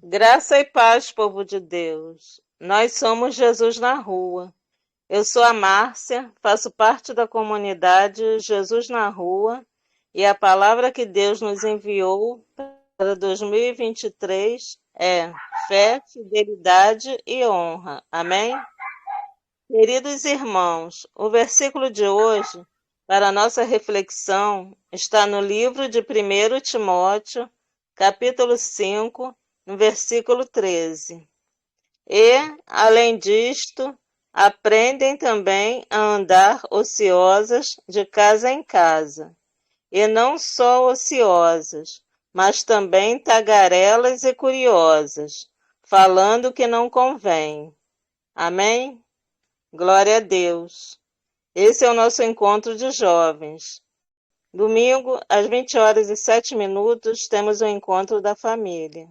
Graça e paz, povo de Deus. Nós somos Jesus na Rua. Eu sou a Márcia, faço parte da comunidade Jesus na Rua e a palavra que Deus nos enviou para 2023 é fé, fidelidade e honra. Amém? Queridos irmãos, o versículo de hoje, para a nossa reflexão, está no livro de 1 Timóteo, capítulo 5, no versículo 13. E, além disto, aprendem também a andar ociosas de casa em casa, e não só ociosas, mas também tagarelas e curiosas, falando o que não convém. Amém? Glória a Deus. Esse é o nosso encontro de jovens. Domingo, às 20h07, temos o encontro da família.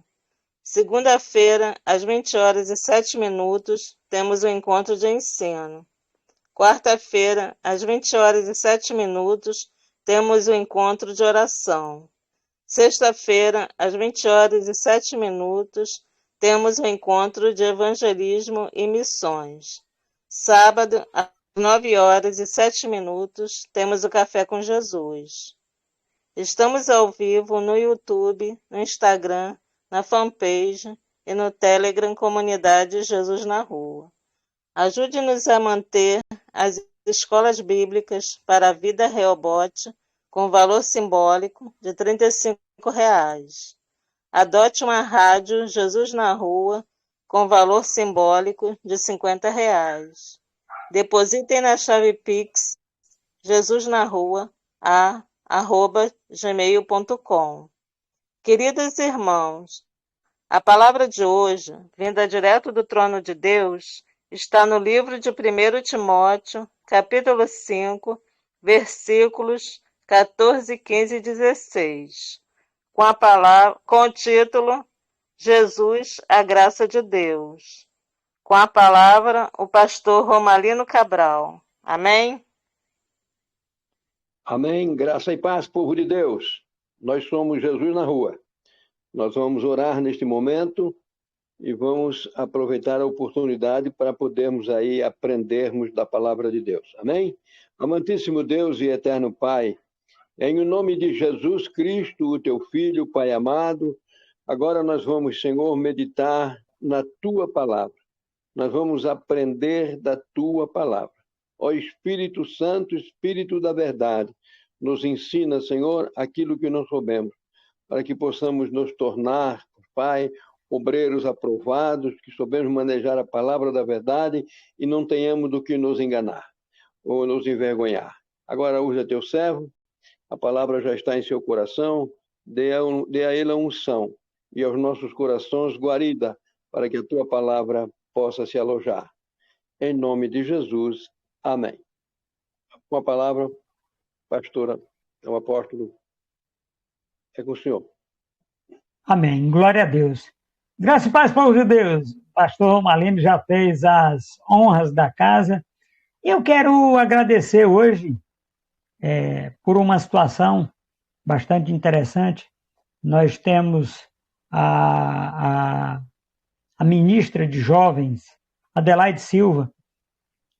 Segunda-feira, às 20h07, temos o encontro de ensino. Quarta-feira, às 20h07, temos o encontro de oração. Sexta-feira, às 20h07, temos o encontro de evangelismo e missões. Sábado, às 9h07, temos o Café com Jesus. Estamos ao vivo no YouTube, no Instagram, na fanpage e no Telegram Comunidade Jesus na Rua. Ajude-nos a manter as escolas bíblicas para a vida Rehobote com valor simbólico de R$ 35. Adote uma rádio Jesus na Rua com valor simbólico de R$ 50. Depositem na chave Pix jesusnarrua@gmail.com. Queridos irmãos, a palavra de hoje, vinda direto do trono de Deus, está no livro de 1 Timóteo, capítulo 5, versículos 14, 15 e 16, com o título Jesus, a graça de Deus. Com a palavra, o pastor Romalino Cabral. Amém? Amém. Graça e paz, povo de Deus. Nós somos Jesus na Rua. Nós vamos orar neste momento e vamos aproveitar a oportunidade para podermos aí aprendermos da palavra de Deus. Amém? Amantíssimo Deus e eterno Pai, em nome de Jesus Cristo, o teu Filho, Pai amado, agora nós vamos, Senhor, meditar na tua palavra. Nós vamos aprender da tua palavra. Ó Espírito Santo, Espírito da verdade, nos ensina, Senhor, aquilo que nós soubemos, para que possamos nos tornar, Pai, obreiros aprovados, que soubemos manejar a palavra da verdade e não tenhamos do que nos enganar ou nos envergonhar. Agora usa teu servo, a palavra já está em seu coração, dê a ele a unção e aos nossos corações guarida, para que a tua palavra possa se alojar. Em nome de Jesus, amém. Com a palavra, pastora, o apóstolo, é com o senhor. Amém. Glória a Deus. Graça e paz, povo de Deus. O pastor Romalino já fez as honras da casa. Eu quero agradecer hoje por uma situação bastante interessante. Nós temos a ministra de Jovens, Adelaide Silva,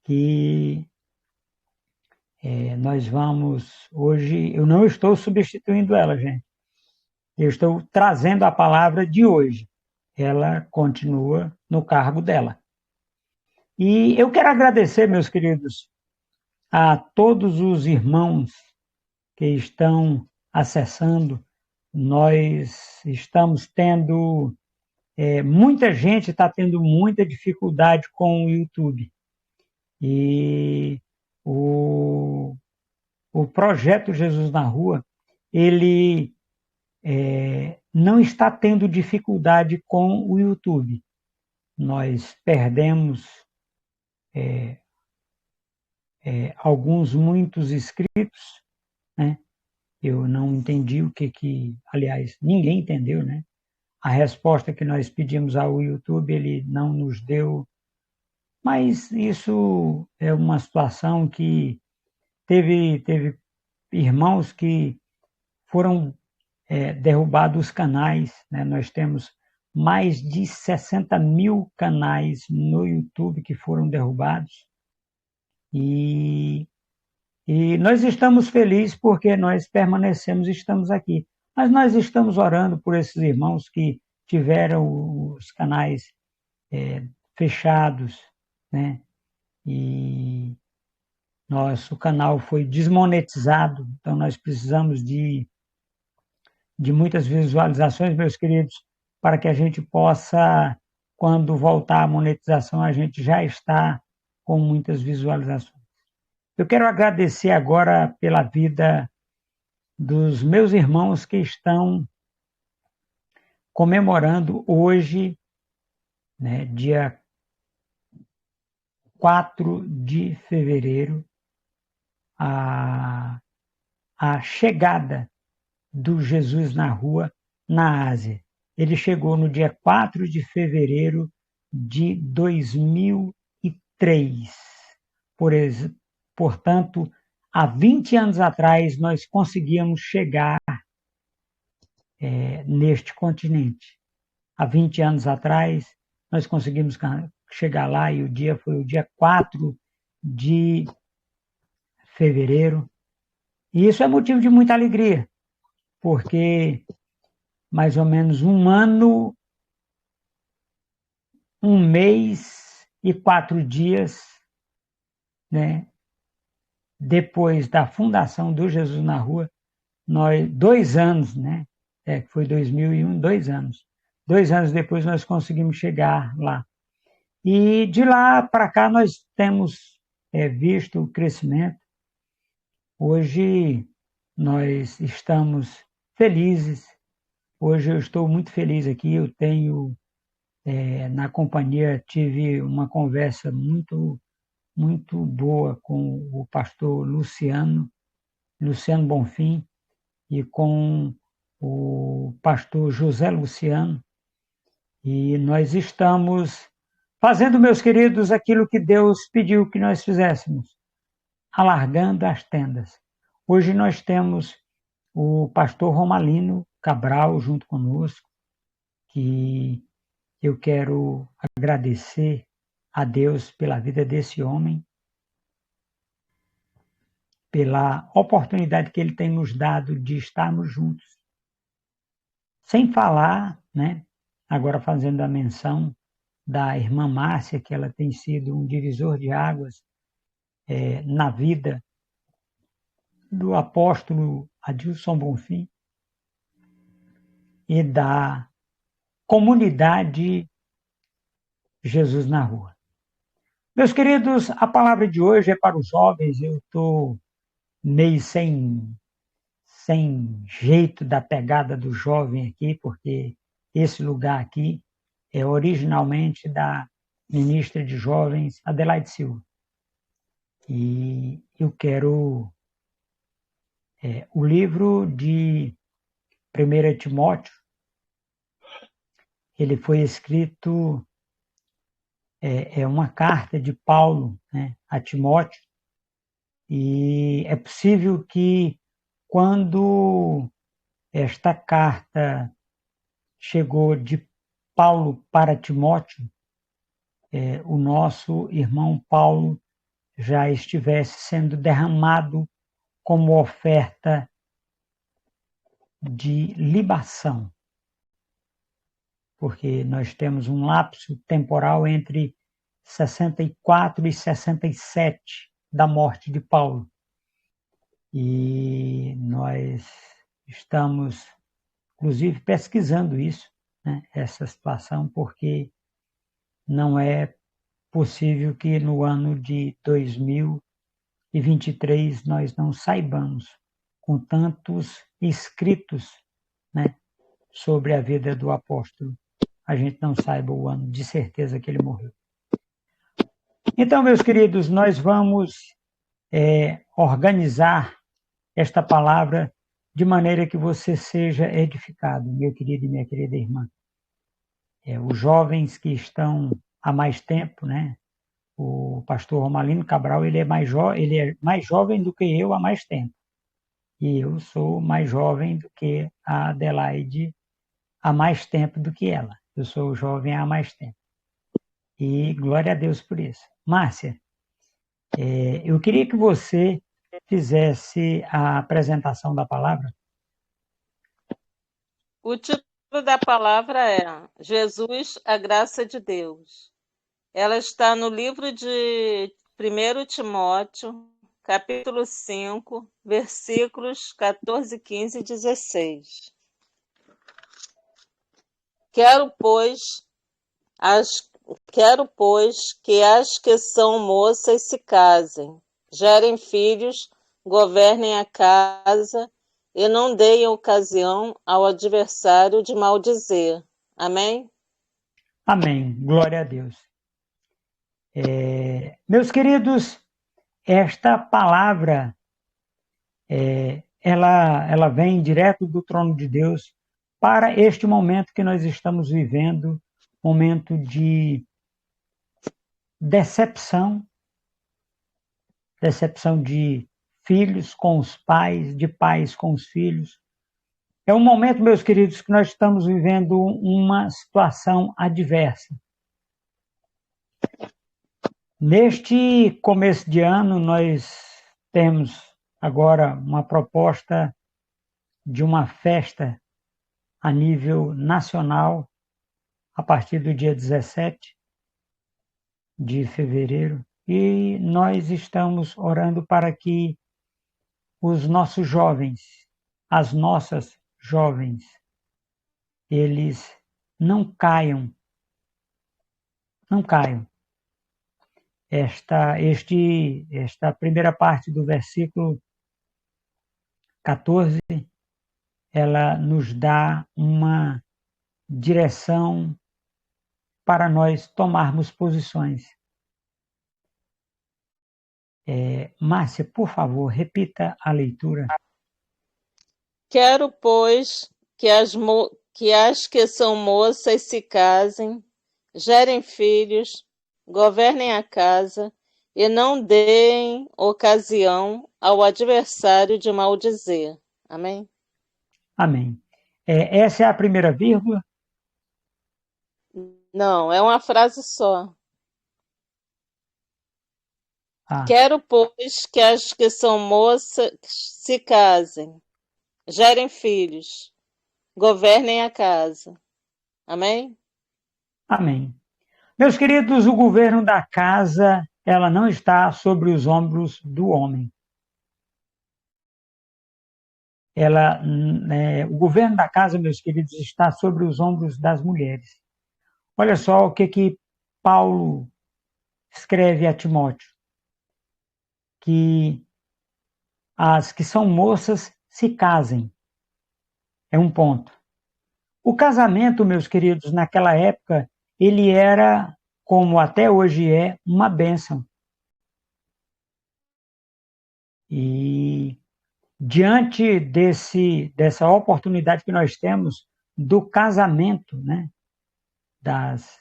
que nós vamos hoje... Eu não estou substituindo ela, gente. Eu estou trazendo a palavra de hoje. Ela continua no cargo dela. E eu quero agradecer, meus queridos, a todos os irmãos que estão acessando. Nós estamos tendo... muita gente está tendo muita dificuldade com o YouTube. E o projeto Jesus na Rua, ele não está tendo dificuldade com o YouTube. Nós perdemos muitos inscritos, né? Eu não entendi aliás, ninguém entendeu, né? A resposta que nós pedimos ao YouTube, ele não nos deu, mas isso é uma situação que teve irmãos que foram derrubados os canais, né? Nós temos mais de 60 mil canais no YouTube que foram derrubados. E nós estamos felizes porque nós permanecemos e estamos aqui. Mas nós estamos orando por esses irmãos que tiveram os canais fechados, né? E nosso canal foi desmonetizado, então nós precisamos de muitas visualizações, meus queridos, para que a gente possa, quando voltar a monetização, a gente já está com muitas visualizações. Eu quero agradecer agora pela vida dos meus irmãos que estão comemorando hoje, né, dia 4 de fevereiro, a chegada do Jesus na Rua, na Ásia. Ele chegou no dia 4 de fevereiro de 2003. Portanto, há 20 anos atrás, nós conseguíamos chegar neste continente. Há 20 anos atrás, nós conseguimos chegar lá e o dia foi o dia 4 de fevereiro. E isso é motivo de muita alegria, porque mais ou menos um ano, um mês e 4 dias, né, depois da fundação do Jesus na Rua, 2 anos, né, foi 2001, 2 anos. 2 anos depois nós conseguimos chegar lá. E de lá para cá nós temos visto o crescimento. Hoje nós estamos felizes. Hoje eu estou muito feliz aqui. Eu tenho, na companhia, tive uma conversa muito boa com o pastor Luciano Bonfim, e com o pastor José Luciano. E nós estamos fazendo, meus queridos, aquilo que Deus pediu que nós fizéssemos, alargando as tendas. Hoje nós temos o pastor Romalino Cabral junto conosco, que eu quero agradecer a Deus pela vida desse homem, pela oportunidade que ele tem nos dado de estarmos juntos. Sem falar, né, agora fazendo a menção da irmã Márcia, que ela tem sido um divisor de águas na vida do apóstolo Adilson Bonfim e da comunidade Jesus na Rua. Meus queridos, a palavra de hoje é para os jovens. Eu estou meio sem jeito da pegada do jovem aqui, porque esse lugar aqui é originalmente da ministra de jovens Adelaide Silva. E eu quero o livro de 1 Timóteo. Ele foi escrito, é uma carta de Paulo, né, a Timóteo, e é possível que quando esta carta chegou de Paulo para Timóteo, o nosso irmão Paulo já estivesse sendo derramado como oferta de libação, porque nós temos um lapso temporal entre 64 e 67 da morte de Paulo. E nós estamos, inclusive, pesquisando isso, né, essa situação, porque não é possível que no ano de 2023 nós não saibamos, com tantos escritos, né, sobre a vida do apóstolo, a gente não saiba o ano de certeza que ele morreu. Então, meus queridos, nós vamos organizar esta palavra de maneira que você seja edificado, meu querido e minha querida irmã. Os jovens que estão há mais tempo, né? O pastor Romalino Cabral, ele é mais jovem do que eu há mais tempo. E eu sou mais jovem do que a Adelaide há mais tempo do que ela. Eu sou jovem há mais tempo. E glória a Deus por isso. Márcia, eu queria que você fizesse a apresentação da palavra. O título da palavra é Jesus, a graça de Deus. Ela está no livro de 1 Timóteo, capítulo 5, versículos 14, 15 e 16. Quero, pois, que as que são moças se casem, gerem filhos, governem a casa e não deem ocasião ao adversário de maldizer. Amém? Amém. Glória a Deus. Meus queridos, esta palavra, ela vem direto do trono de Deus para este momento que nós estamos vivendo, momento de decepção de filhos com os pais, de pais com os filhos. É um momento, meus queridos, que nós estamos vivendo uma situação adversa. Neste começo de ano, nós temos agora uma proposta de uma festa a nível nacional, a partir do dia 17 de fevereiro, e nós estamos orando para que os nossos jovens, as nossas jovens, eles não caiam. Esta primeira parte do versículo 14, ela nos dá uma direção para nós tomarmos posições. Márcia, por favor, repita a leitura. Quero, pois, que as que são moças se casem, gerem filhos, governem a casa e não deem ocasião ao adversário de maldizer. Amém? Amém. Essa é a primeira vírgula? Não, é uma frase só. Ah. Quero, pois, que as que são moças se casem, gerem filhos, governem a casa. Amém? Amém. Meus queridos, o governo da casa, ela não está sobre os ombros do homem. O governo da casa, meus queridos, está sobre os ombros das mulheres. Olha só o que Paulo escreve a Timóteo, que as que são moças se casem. É um ponto. O casamento, meus queridos, naquela época, ele era, como até hoje é, uma bênção. E diante dessa oportunidade que nós temos do casamento, né, das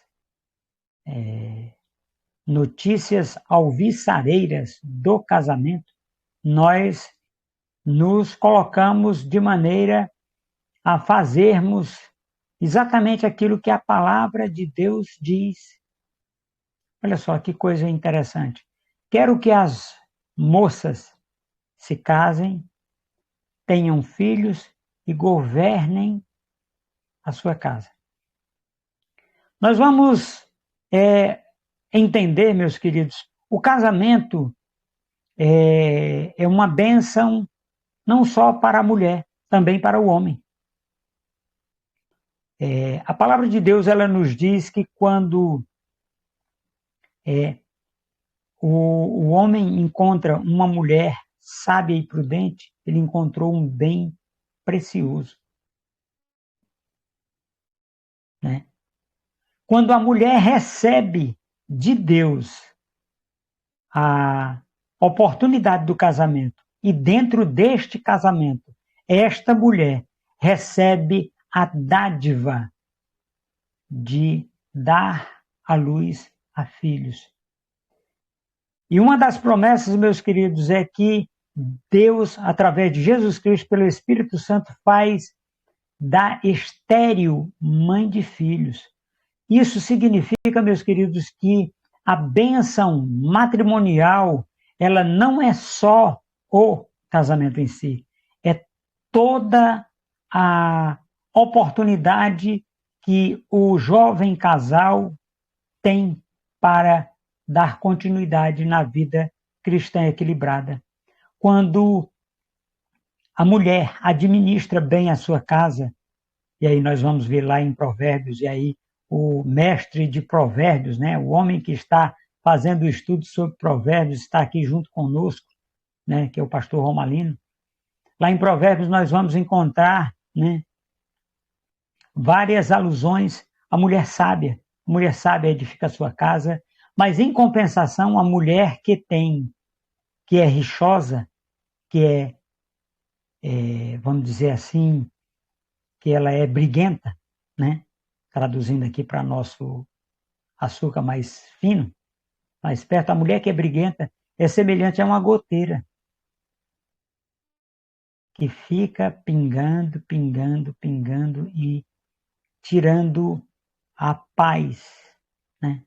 notícias alviçareiras do casamento, nós nos colocamos de maneira a fazermos exatamente aquilo que a palavra de Deus diz. Olha só que coisa interessante. Quero que as moças se casem, tenham filhos e governem a sua casa. Nós vamos entender, meus queridos, o casamento é uma bênção não só para a mulher, também para o homem. A palavra de Deus, ela nos diz que quando o homem encontra uma mulher sábia e prudente, ele encontrou um bem precioso. Né? Quando a mulher recebe de Deus a oportunidade do casamento, e dentro deste casamento, esta mulher recebe a dádiva de dar à luz a filhos. E uma das promessas, meus queridos, é que Deus, através de Jesus Cristo, pelo Espírito Santo, faz da estéril mãe de filhos. Isso significa, meus queridos, que a bênção matrimonial, ela não é só o casamento em si, é toda a oportunidade que o jovem casal tem para dar continuidade na vida cristã equilibrada. Quando a mulher administra bem a sua casa, e aí nós vamos ver lá em Provérbios, e aí o mestre de Provérbios, né, o homem que está fazendo o estudo sobre Provérbios, está aqui junto conosco, né, que é o pastor Romalino. Lá em Provérbios nós vamos encontrar, né, várias alusões à mulher sábia. A mulher sábia edifica a sua casa, mas em compensação a mulher que é rixosa, que vamos dizer assim, que ela é briguenta, né? Traduzindo aqui para nosso açúcar mais fino, mais perto, a mulher que é briguenta é semelhante a uma goteira que fica pingando, pingando, pingando e tirando a paz, né?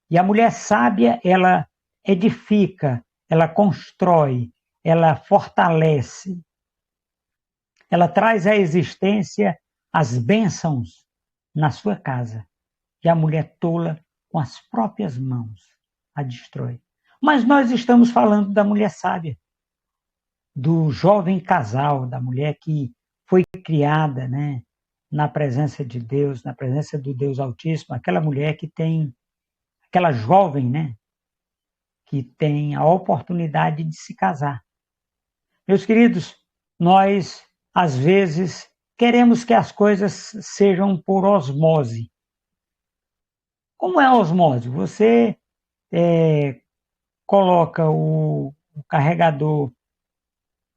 E a mulher sábia, ela edifica, ela constrói, ela fortalece, ela traz à existência as bênçãos na sua casa. E a mulher tola, com as próprias mãos, a destrói. Mas nós estamos falando da mulher sábia, do jovem casal, da mulher que foi criada, né, na presença de Deus, na presença do Deus Altíssimo, aquela mulher que tem, aquela jovem, né, que tem a oportunidade de se casar. Meus queridos, nós, às vezes, queremos que as coisas sejam por osmose. Como é a osmose? Você coloca o carregador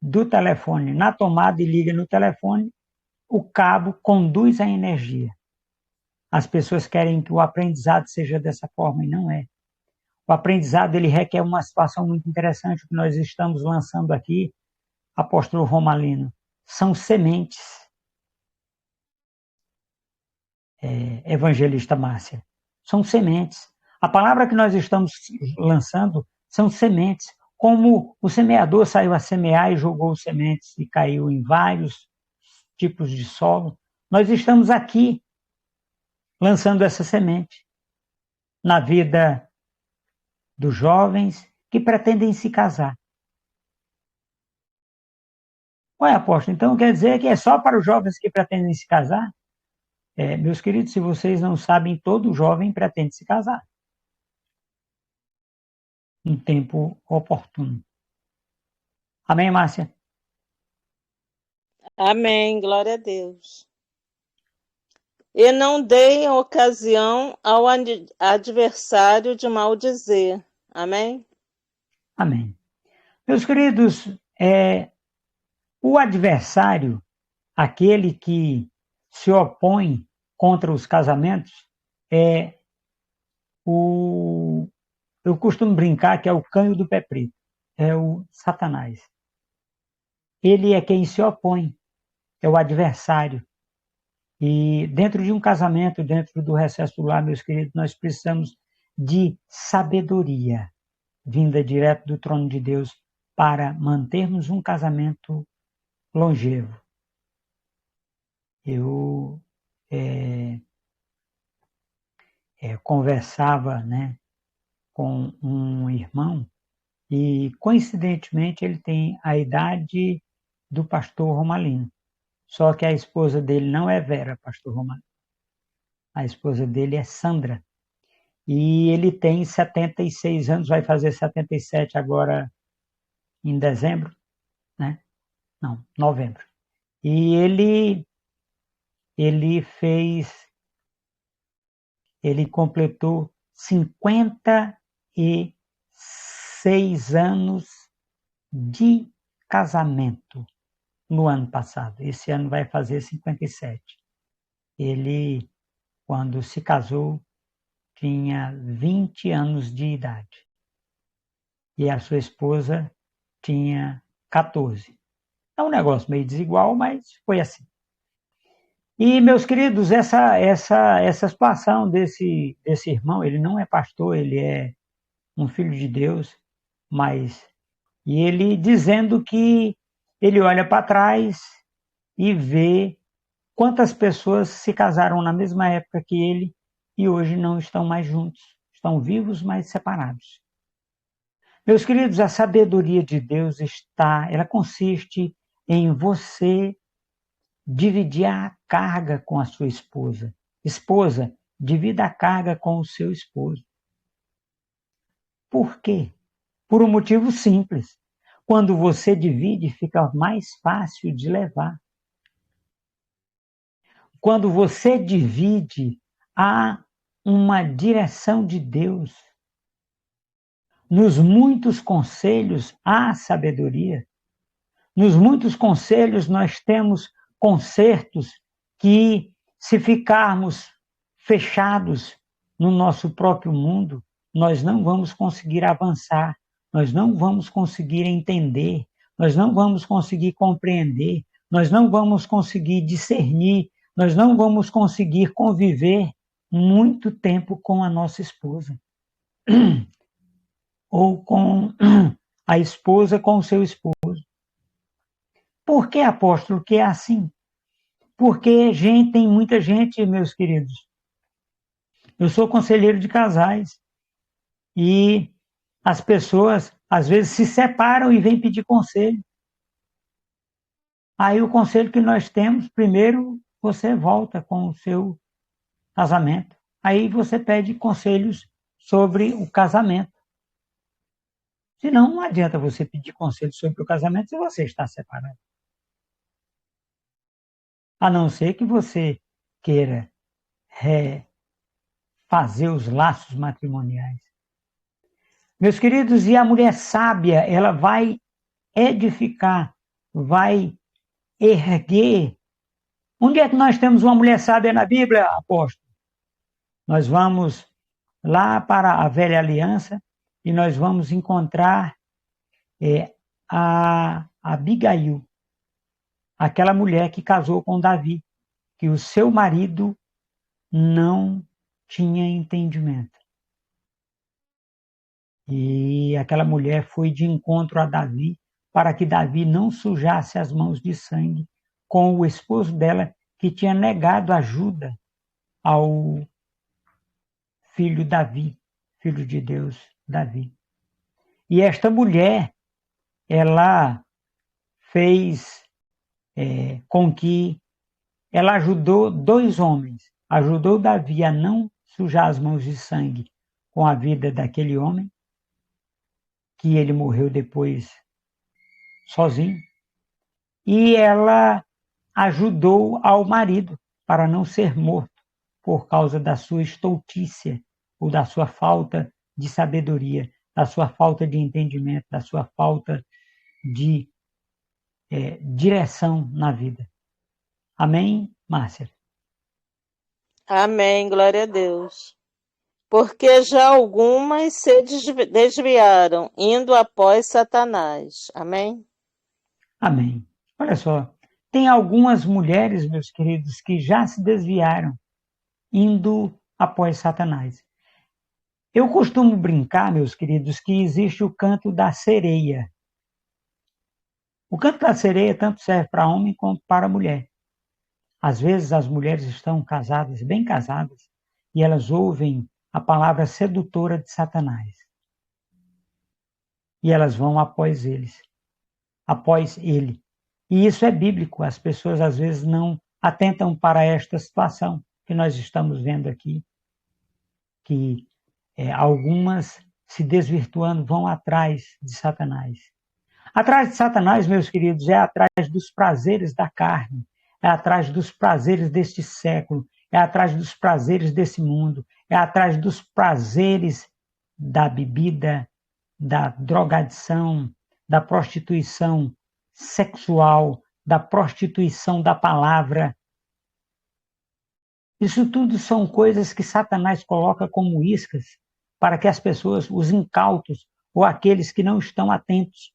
do telefone na tomada e liga no telefone, o cabo conduz a energia. As pessoas querem que o aprendizado seja dessa forma e não é. O aprendizado ele requer uma situação muito interessante que nós estamos lançando aqui, apóstolo Romalino. São sementes, evangelista Márcia. São sementes. A palavra que nós estamos lançando são sementes. Como o semeador saiu a semear e jogou sementes e caiu em vários tipos de solo, nós estamos aqui lançando essa semente na vida dos jovens que pretendem se casar. Ué, apóstolo, então quer dizer que é só para os jovens que pretendem se casar? Meus queridos, se vocês não sabem, todo jovem pretende se casar. Em tempo oportuno. Amém, Márcia? Amém, glória a Deus. E não deem ocasião ao adversário de maldizer. Amém? Amém. Meus queridos, o adversário, aquele que se opõe contra os casamentos, eu costumo brincar que é o canho do pé preto, é o Satanás. Ele é quem se opõe, é o adversário. E dentro de um casamento, dentro do recesso do lar, meus queridos, nós precisamos de sabedoria vinda direto do trono de Deus para mantermos um casamento longevo. Eu conversava, né, com um irmão e, coincidentemente, ele tem a idade do pastor Romalino. Só que a esposa dele não é Vera, pastor Romalino. A esposa dele é Sandra. E ele tem 76 anos, vai fazer 77 agora em dezembro, né? Não, novembro. E ele completou 56 anos de casamento no ano passado. Esse ano vai fazer 57. Ele, quando se casou, tinha 20 anos de idade. E a sua esposa tinha 14. É um negócio meio desigual, mas foi assim. E, meus queridos, essa situação desse irmão, ele não é pastor, ele é um filho de Deus, mas e ele dizendo que ele olha para trás e vê quantas pessoas se casaram na mesma época que ele e hoje não estão mais juntos, estão vivos, mas separados. Meus queridos, a sabedoria de Deus ela consiste em você dividir a carga com a sua esposa. Esposa, divida a carga com o seu esposo. Por quê? Por um motivo simples. Quando você divide, fica mais fácil de levar. Quando você divide, há uma direção de Deus. Nos muitos conselhos há sabedoria. Nos muitos conselhos nós temos concertos que, se ficarmos fechados no nosso próprio mundo, nós não vamos conseguir avançar, nós não vamos conseguir entender, nós não vamos conseguir compreender, nós não vamos conseguir discernir, nós não vamos conseguir conviver muito tempo com a nossa esposa. Ou com a esposa com o seu esposo. Por que, apóstolo, que é assim? Porque tem muita gente, meus queridos. Eu sou conselheiro de casais e as pessoas, às vezes, se separam e vêm pedir conselho. Aí o conselho que nós temos, primeiro, você volta com o seu casamento. Aí você pede conselhos sobre o casamento. Senão, não adianta você pedir conselho sobre o casamento se você está separado. A não ser que você queira fazer os laços matrimoniais. Meus queridos, e a mulher sábia, ela vai edificar, vai erguer. Onde é que nós temos uma mulher sábia na Bíblia, apóstolo? Nós vamos lá para a velha aliança e nós vamos encontrar a Abigail, aquela mulher que casou com Davi, que o seu marido não tinha entendimento. E aquela mulher foi de encontro a Davi para que Davi não sujasse as mãos de sangue com o esposo dela que tinha negado ajuda ao filho Davi, filho de Deus, Davi. E esta mulher, ela fez com que ela ajudou dois homens, ajudou Davi a não sujar as mãos de sangue com a vida daquele homem, que ele morreu depois sozinho, e ela ajudou ao marido para não ser morto por causa da sua estultícia ou da sua falta de sabedoria, da sua falta de entendimento, da sua falta de direção na vida. Amém, Márcia? Amém, glória a Deus. Porque já algumas se desviaram, indo após Satanás. Amém? Amém. Olha só, tem algumas mulheres, meus queridos, que já se desviaram, indo após Satanás. Eu costumo brincar, meus queridos, que existe o canto da sereia. O canto da sereia tanto serve para homem quanto para mulher. Às vezes as mulheres estão casadas, bem casadas, e elas ouvem a palavra sedutora de Satanás. E elas vão após ele. E isso é bíblico, as pessoas às vezes não atentam para esta situação que nós estamos vendo aqui, que algumas se desvirtuando vão atrás de Satanás. Atrás de Satanás, meus queridos, é atrás dos prazeres da carne, é atrás dos prazeres deste século, é atrás dos prazeres desse mundo, é atrás dos prazeres da bebida, da drogadição, da prostituição sexual, da prostituição da palavra. Isso tudo são coisas que Satanás coloca como iscas para que as pessoas, os incautos ou aqueles que não estão atentos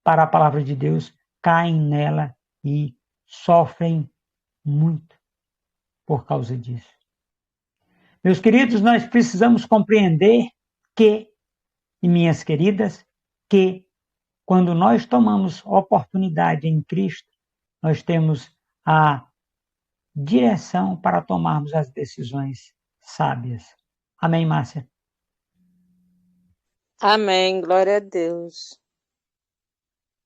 para a palavra de Deus, caem nela e sofrem muito. por causa disso. Meus queridos, nós precisamos compreender que, e minhas queridas, que quando nós tomamos oportunidade em Cristo, nós temos a direção para tomarmos as decisões sábias. Amém, Márcia? Amém, glória a Deus.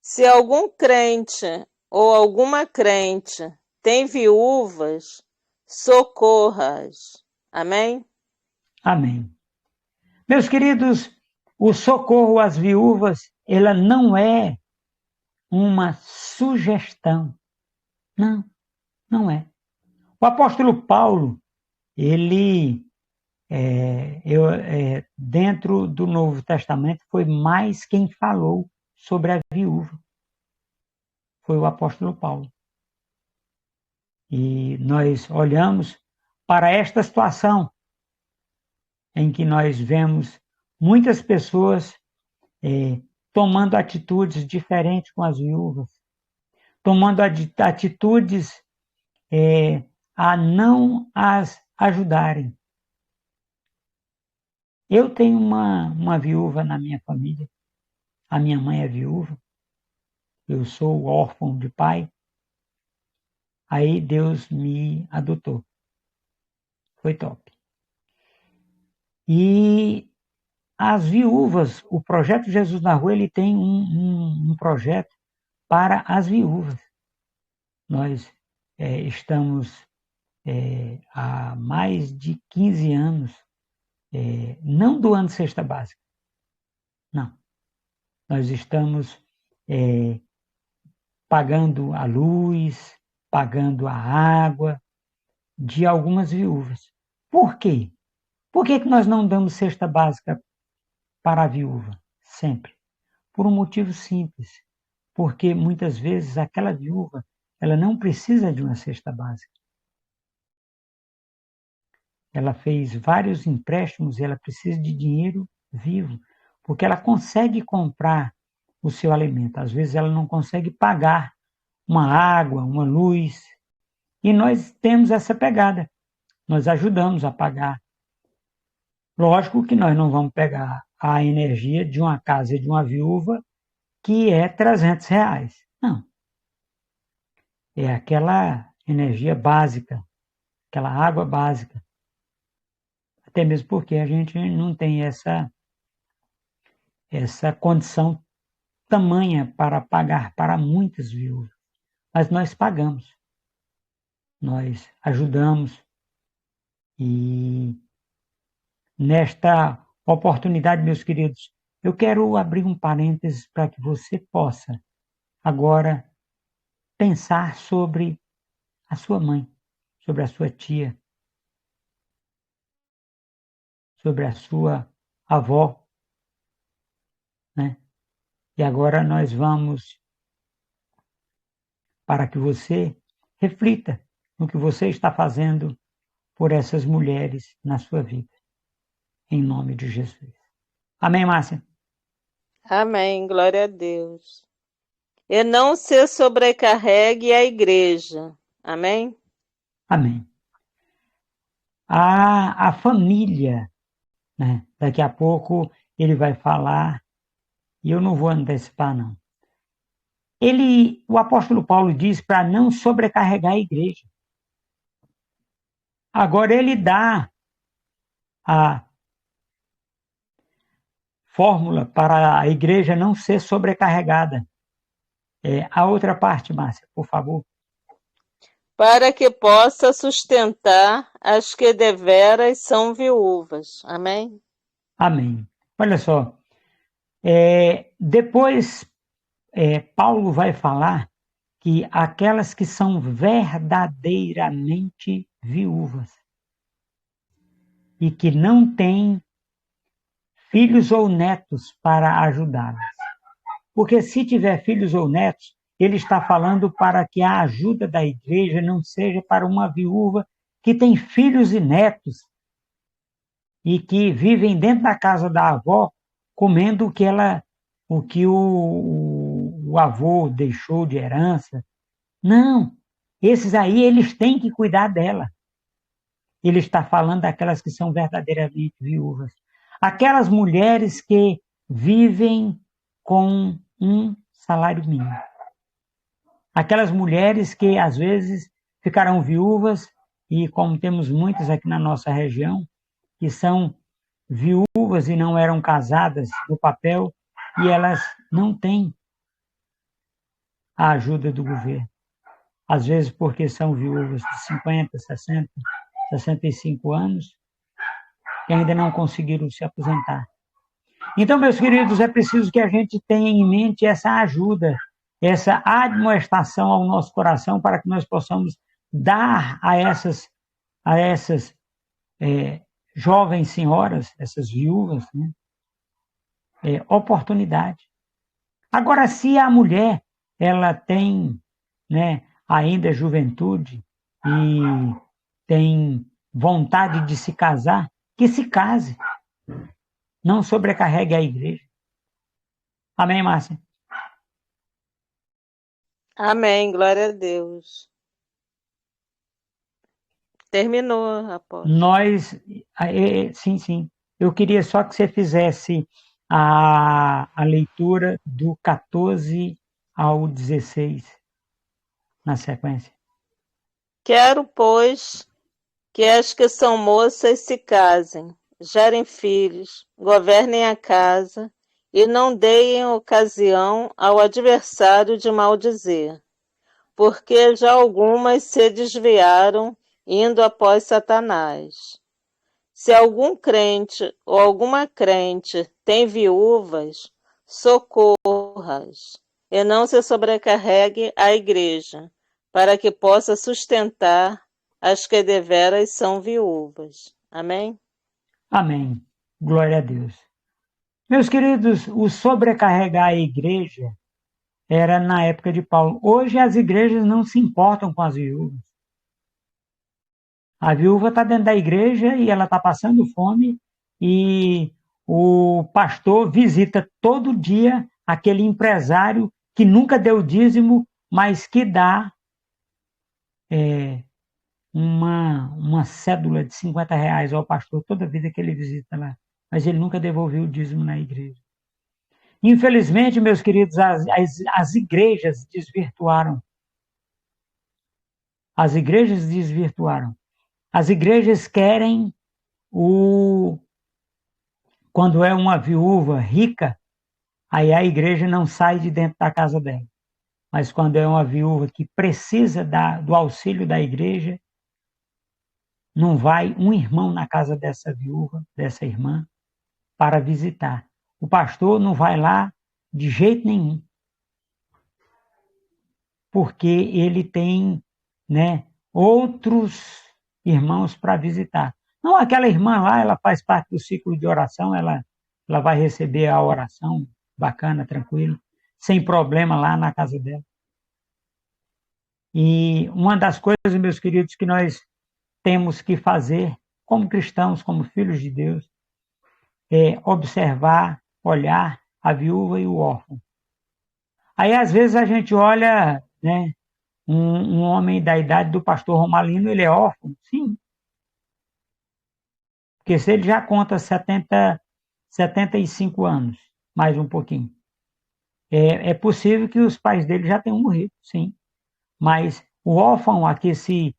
Se algum crente ou alguma crente tem viúvas, socorra-as. Amém? Amém. Meus queridos, o socorro às viúvas, ela não é uma sugestão. Não, não é. O apóstolo Paulo, ele, dentro do Novo Testamento, foi mais quem falou sobre a viúva. Foi o apóstolo Paulo. E nós olhamos para esta situação em que nós vemos muitas pessoas tomando atitudes diferentes com as viúvas, tomando atitudes a não as ajudarem. Eu tenho uma viúva na minha família, a minha mãe é viúva, eu sou órfão de pai, aí Deus me adotou. Foi top. E as viúvas, o Projeto Jesus na Rua, ele tem um projeto para as viúvas. Nós estamos há mais de 15 anos não doando cesta básica. Não. Nós estamos pagando a luz, pagando a água de algumas viúvas. Por quê? Por que nós não damos cesta básica para a viúva? Sempre. Por um motivo simples. Porque muitas vezes aquela viúva, ela não precisa de uma cesta básica. Ela fez vários empréstimos e ela precisa de dinheiro vivo, porque ela consegue comprar o seu alimento. Às vezes ela não consegue pagar uma água, uma luz. E nós temos essa pegada. Nós ajudamos a pagar. Lógico que nós não vamos pegar a energia de uma casa de uma viúva que é R$300. Não. É aquela energia básica, aquela água básica. Até mesmo porque a gente não tem essa condição tamanha para pagar para muitas viúvas. Mas nós pagamos. Nós ajudamos. E nesta oportunidade, meus queridos, eu quero abrir um parênteses para que você possa agora pensar sobre a sua mãe, sobre a sua tia, sobre a sua avó, né? E agora nós vamos para que você reflita no que você está fazendo por essas mulheres na sua vida. Em nome de Jesus. Amém, Márcia? Amém, glória a Deus. E não se sobrecarregue a igreja. Amém? Amém. A família, né? Daqui a pouco ele vai falar, e eu não vou antecipar, não. O apóstolo Paulo diz para não sobrecarregar a igreja. Agora ele dá a fórmula para a igreja não ser sobrecarregada. A outra parte, Márcia, por favor. Para que possa sustentar as que deveras são viúvas. Amém? Amém. Olha só, depois Paulo vai falar que aquelas que são verdadeiramente viúvas e que não têm filhos ou netos para ajudá-las. Porque se tiver filhos ou netos, ele está falando para que a ajuda da igreja não seja para uma viúva que tem filhos e netos e que vivem dentro da casa da avó comendo o que o avô deixou de herança. Não, esses aí eles têm que cuidar dela. ele está falando daquelas que são verdadeiramente viúvas. Aquelas mulheres que vivem com um salário mínimo. Aquelas mulheres que, às vezes, ficarão viúvas, e como temos muitas aqui na nossa região, que são viúvas e não eram casadas no papel, e elas não têm a ajuda do governo. Às vezes porque são viúvas de 50, 60, 65 anos, e ainda não conseguiram se aposentar. Então, meus queridos, é preciso que a gente tenha em mente essa ajuda, essa admoestação ao nosso coração, para que nós possamos dar a essas jovens senhoras, essas viúvas, né, oportunidade. Agora, se a mulher ela tem, né, ainda juventude e tem vontade de se casar, que se case. Não sobrecarregue a igreja. Amém, Márcia? Amém, glória a Deus. Terminou, apóstolo. Nós, sim. Eu queria só que você fizesse a leitura do 14 ao 16, na sequência. Quero, pois, que as que são moças se casem, gerem filhos, governem a casa e não deem ocasião ao adversário de maldizer, porque já algumas se desviaram indo após Satanás. Se algum crente ou alguma crente tem viúvas, socorra-as, e não se sobrecarregue a igreja, para que possa sustentar as que deveras são viúvas. Amém? Amém. Glória a Deus. Meus queridos, o sobrecarregar a igreja era na época de Paulo. Hoje as igrejas não se importam com as viúvas. A viúva está dentro da igreja e ela está passando fome e o pastor visita todo dia aquele empresário que nunca deu dízimo, mas que dá uma cédula de R$50 ao pastor toda vida que ele visita lá. Mas ele nunca devolveu o dízimo na igreja. Infelizmente, meus queridos, as igrejas desvirtuaram. As igrejas desvirtuaram. As igrejas querem quando é uma viúva rica, aí a igreja não sai de dentro da casa dela. Mas quando é uma viúva que precisa do auxílio da igreja, não vai um irmão na casa dessa viúva, dessa irmã, para visitar. O pastor não vai lá de jeito nenhum. Porque ele tem, né, outros irmãos para visitar. Não, aquela irmã lá, ela faz parte do ciclo de oração, ela vai receber a oração bacana, tranquilo, sem problema lá na casa dela. E uma das coisas, meus queridos, que nós temos que fazer como cristãos, como filhos de Deus, é observar, olhar a viúva e o órfão. Aí, às vezes, a gente olha, né, um homem da idade do pastor Romalino, ele é órfão? Sim. Porque se ele já conta 75 anos, mais um pouquinho, é possível que os pais dele já tenham morrido, sim. Mas o órfão a que se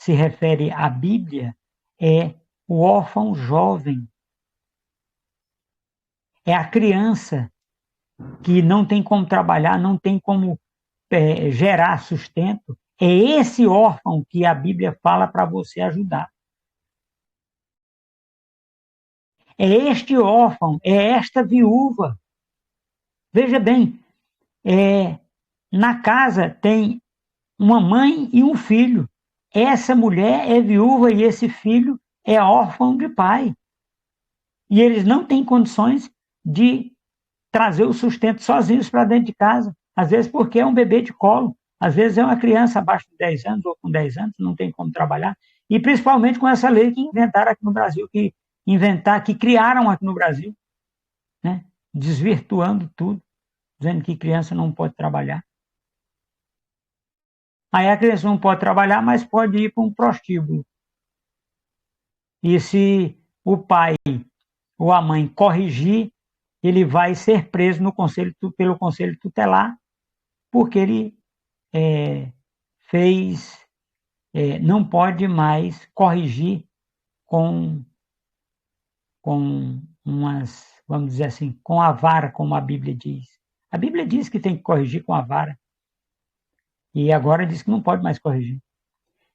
refere a Bíblia é o órfão jovem. É a criança que não tem como trabalhar, não tem como gerar sustento. É esse órfão que a Bíblia fala para você ajudar. É este órfão, é esta viúva. Veja bem, na casa tem uma mãe e um filho. Essa mulher é viúva e esse filho é órfão de pai. E eles não têm condições de trazer o sustento sozinhos para dentro de casa. Às vezes porque é um bebê de colo. Às vezes é uma criança abaixo de 10 anos ou com 10 anos, não tem como trabalhar. E principalmente com essa lei que inventaram aqui no Brasil, que criaram aqui no Brasil, né? Desvirtuando tudo, dizendo que criança não pode trabalhar. Aí a criança não pode trabalhar, mas pode ir para um prostíbulo. E se o pai ou a mãe corrigir, ele vai ser preso pelo conselho tutelar, porque ele não pode mais corrigir com vamos dizer assim, com a vara, como a Bíblia diz. A Bíblia diz que tem que corrigir com a vara, e agora diz que não pode mais corrigir.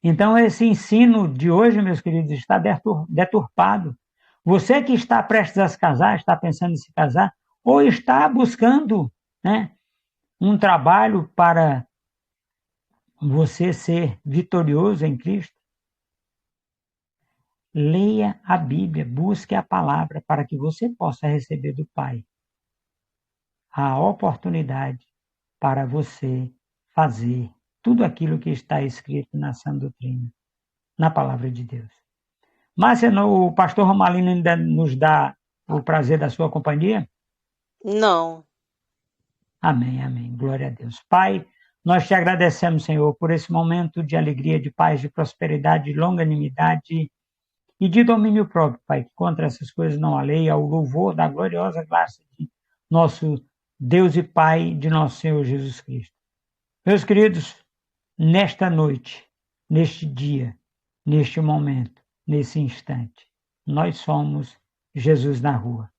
Então, esse ensino de hoje, meus queridos, está deturpado. Você que está prestes a se casar, está pensando em se casar, ou está buscando, né, um trabalho para você ser vitorioso em Cristo, leia a Bíblia, busque a palavra para que você possa receber do Pai a oportunidade para você fazer tudo aquilo que está escrito na sã doutrina, na palavra de Deus. Márcia, o pastor Romalino ainda nos dá o prazer da sua companhia? Não. Amém, amém. Glória a Deus. Pai, nós te agradecemos, Senhor, por esse momento de alegria, de paz, de prosperidade, de longanimidade e de domínio próprio, Pai, que contra essas coisas não há lei, ao louvor da gloriosa graça de nosso Deus e Pai, de nosso Senhor Jesus Cristo. Meus queridos, nesta noite, neste dia, neste momento, nesse instante, nós somos Jesus na rua.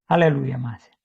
Aleluia, Márcia.